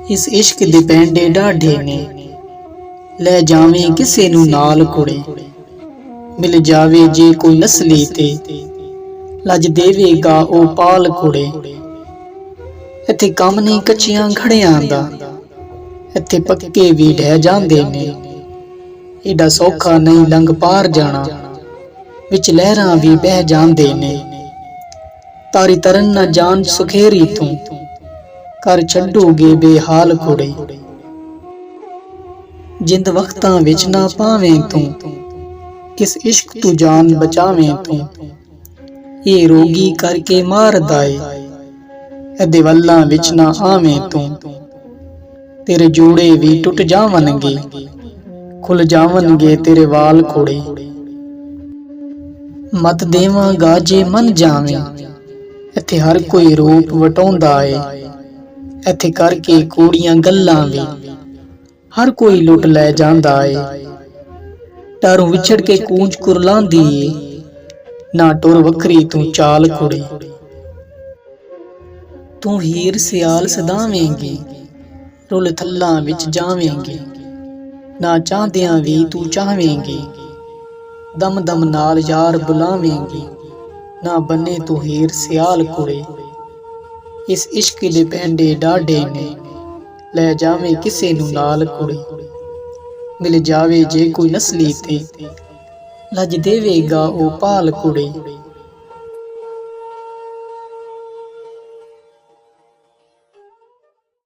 इस इश्क दे पैंडे डाढ़े ने, लै जावें किसे नू नाल कुड़े। मिल जावे जे कोई नस्ली ते, लज देवेगा ओ पाल कुड़े। इत्थे कम नहीं कच्चियां घड़ियां दा, इत्थे पक्के भी ढह जांदे ने। एडा सौखा नहीं लंघ पार जाना, विच लहरां भी बह जांदे ने। तारी तरन न जान सुखेरी तू, कर छड्डोगे बेहाल कुड़े। जिंद वक्तां विच ना पावें तू, किस इश्क तू जान बचावें तू। ये रोगी करके मारदा ए, एदे वल्लां विच ना आवें तू। तेरे जोड़े भी टुट जावनगे, खुल जावनगे तेरे वाल कुड़े। मत देवांगा जे मन जावें, इत्थे हर कोई रूप वटाउंदा ए। इत्थे करके कूड़ियां गल्लां भी हर कोई लुट लै जांदा ए। डरों विछड़ के कूंज कुरलांदी ए, ना टुर वखरी तू चाल कुड़े। तू हीर सियाल सदावेंगी, रुल थल्लां विच जावेंगी। ना चाहदियां भी तू चाहवेंगी, दम दम नाल यार बुलावेंगी। ना बने तू हीर सियाल कुड़े। इस इश्क दे पैंडे डाढ़े ने, लै जावें किसे नू नाल कुड़े। मिल जावे जे कोई नस्ली ते, लज देवेगा ओ पाल कुड़े।